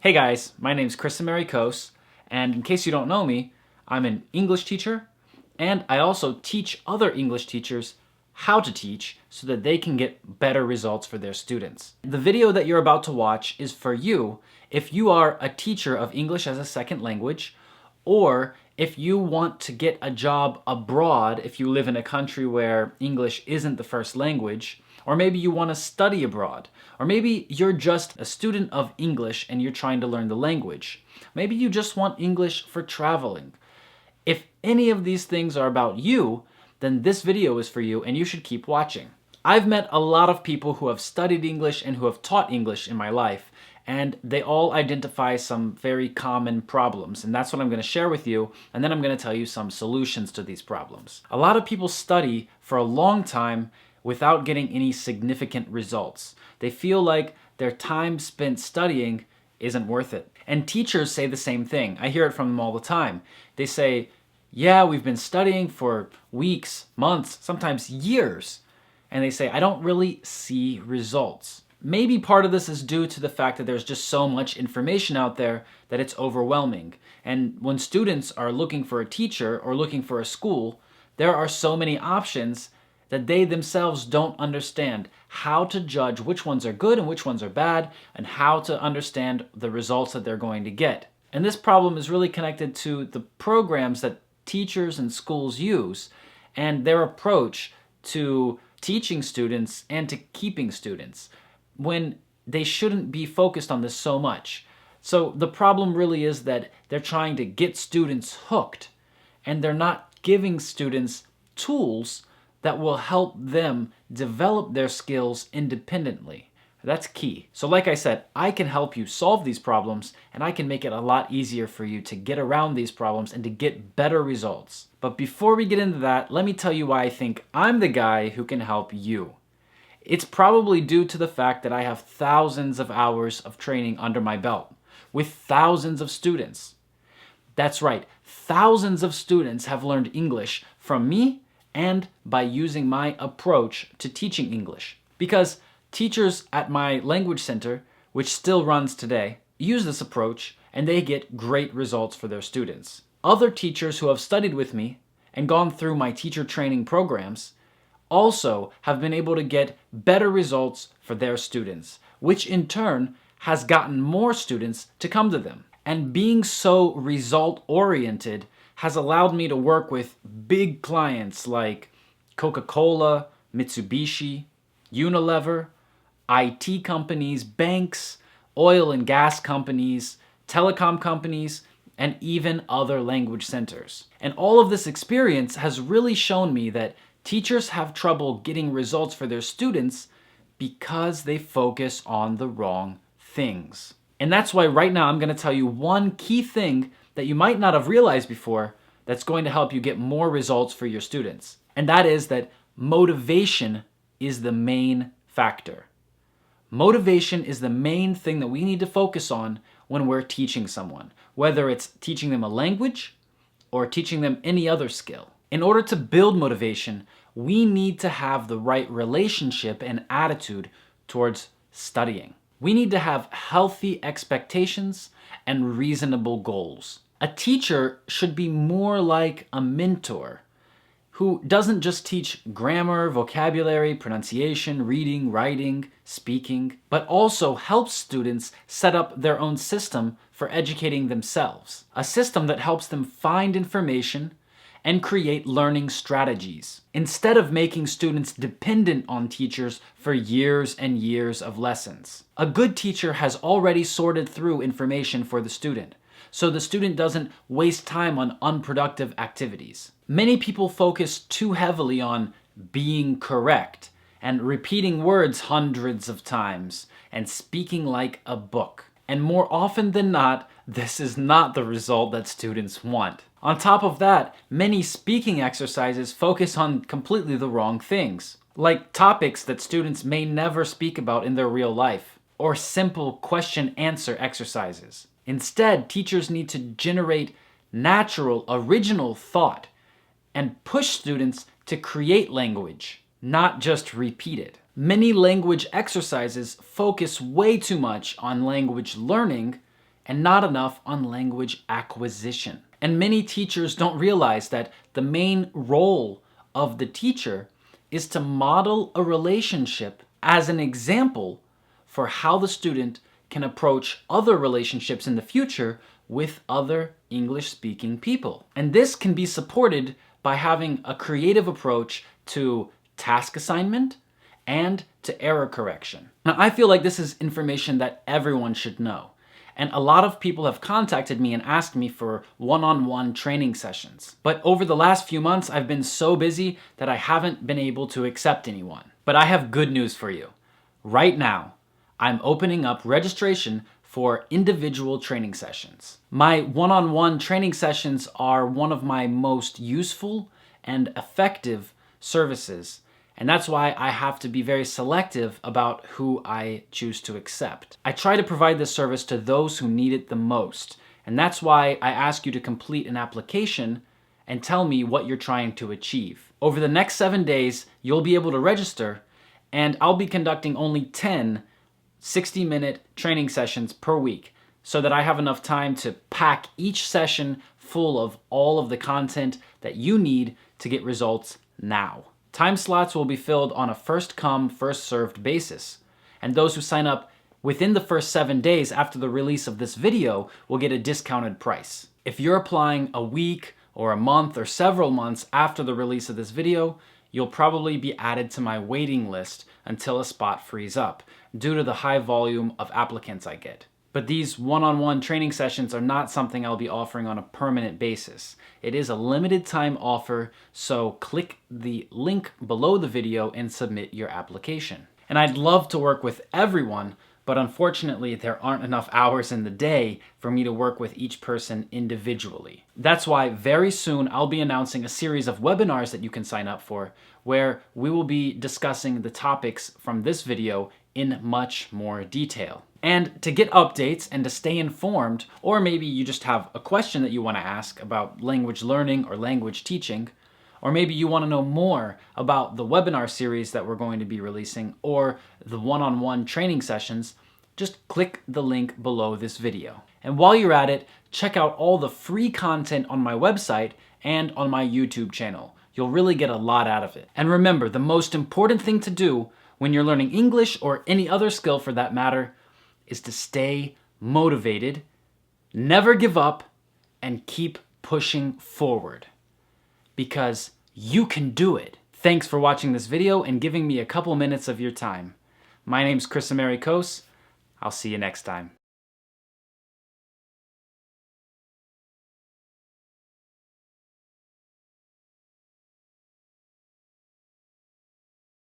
Hey guys, my name's Kris Amerikos, and in case you don't know me, I'm an English teacher, and I also teach other English teachers how to teach so that they can get better results for their students. The video that you're about to watch is for you if you are a teacher of English as a second language, or if you want to get a job abroad, if you live in a country where English isn't the first language, or maybe you want to study abroad, or maybe you're just a student of English and you're trying to learn the language. Maybe you just want English for traveling. If any of these things are about you, then this video is for you and you should keep watching. I've met a lot of people who have studied English and who have taught English in my life, and they all identify some very common problems, and that's what I'm going to share with you, and then I'm going to tell you some solutions to these problems. A lot of people study for a long time without getting any significant results. They feel like their time spent studying isn't worth it. And teachers say the same thing. I hear it from them all the time. They say, yeah, we've been studying for weeks, months, sometimes years. And they say, I don't really see results. Maybe part of this is due to the fact that there's just so much information out there that it's overwhelming. And when students are looking for a teacher or looking for a school, there are so many options that they themselves don't understand how to judge which ones are good and which ones are bad, and how to understand the results that they're going to get. And this problem is really connected to the programs that teachers and schools use and their approach to teaching students and to keeping students, when they shouldn't be focused on this so much. So the problem really is that they're trying to get students hooked, and they're not giving students tools that will help them develop their skills independently. That's key. So like I said, I can help you solve these problems, and I can make it a lot easier for you to get around these problems and to get better results. But before we get into that, let me tell you why I think I'm the guy who can help you. It's probably due to the fact that I have thousands of hours of training under my belt with thousands of students. That's right, thousands of students have learned English from me and by using my approach to teaching English. Because teachers at my language center, which still runs today, use this approach and they get great results for their students. Other teachers who have studied with me and gone through my teacher training programs also have been able to get better results for their students, which in turn has gotten more students to come to them. And being so result-oriented has allowed me to work with big clients like Coca-Cola, Mitsubishi, Unilever, IT companies, banks, oil and gas companies, telecom companies, and even other language centers. And all of this experience has really shown me that teachers have trouble getting results for their students because they focus on the wrong things. And that's why right now I'm going to tell you one key thing that you might not have realized before that's going to help you get more results for your students. And that is that motivation is the main factor. Motivation is the main thing that we need to focus on when we're teaching someone, whether it's teaching them a language or teaching them any other skill. In order to build motivation, we need to have the right relationship and attitude towards studying. We need to have healthy expectations and reasonable goals. A teacher should be more like a mentor who doesn't just teach grammar, vocabulary, pronunciation, reading, writing, speaking, but also helps students set up their own system for educating themselves. A system that helps them find information and create learning strategies, instead of making students dependent on teachers for years and years of lessons. A good teacher has already sorted through information for the student, so the student doesn't waste time on unproductive activities. Many people focus too heavily on being correct and repeating words hundreds of times and speaking like a book. And more often than not, this is not the result that students want. On top of that, many speaking exercises focus on completely the wrong things, like topics that students may never speak about in their real life, or simple question-answer exercises. Instead, teachers need to generate natural, original thought and push students to create language, not just repeat it. Many language exercises focus way too much on language learning and not enough on language acquisition. And many teachers don't realize that the main role of the teacher is to model a relationship as an example for how the student can approach other relationships in the future with other English-speaking people. And this can be supported by having a creative approach to task assignment and to error correction. Now, I feel like this is information that everyone should know. And a lot of people have contacted me and asked me for one-on-one training sessions. But over the last few months, I've been so busy that I haven't been able to accept anyone. But I have good news for you. Right now, I'm opening up registration for individual training sessions. My one-on-one training sessions are one of my most useful and effective services. And that's why I have to be very selective about who I choose to accept. I try to provide this service to those who need it the most. And that's why I ask you to complete an application and tell me what you're trying to achieve. Over the next 7 days, you'll be able to register, and I'll be conducting only 10 60-minute training sessions per week so that I have enough time to pack each session full of all of the content that you need to get results now. Time slots will be filled on a first-come, first-served basis, and those who sign up within the first 7 days after the release of this video will get a discounted price. If you're applying a week or a month or several months after the release of this video, you'll probably be added to my waiting list until a spot frees up, due to the high volume of applicants I get. But these one-on-one training sessions are not something I'll be offering on a permanent basis. It is a limited time offer, so click the link below the video and submit your application. And I'd love to work with everyone, but unfortunately there aren't enough hours in the day for me to work with each person individually. That's why very soon I'll be announcing a series of webinars that you can sign up for, where we will be discussing the topics from this video in much more detail. And to get updates and to stay informed, or maybe you just have a question that you want to ask about language learning or language teaching, or maybe you want to know more about the webinar series that we're going to be releasing or the one-on-one training sessions, just click the link below this video. And while you're at it, check out all the free content on my website and on my YouTube channel. You'll really get a lot out of it. And remember, the most important thing to do when you're learning English or any other skill for that matter is to stay motivated, never give up, and keep pushing forward. Because you can do it. Thanks for watching this video and giving me a couple minutes of your time. My name's Kris Amerikos. I'll see you next time.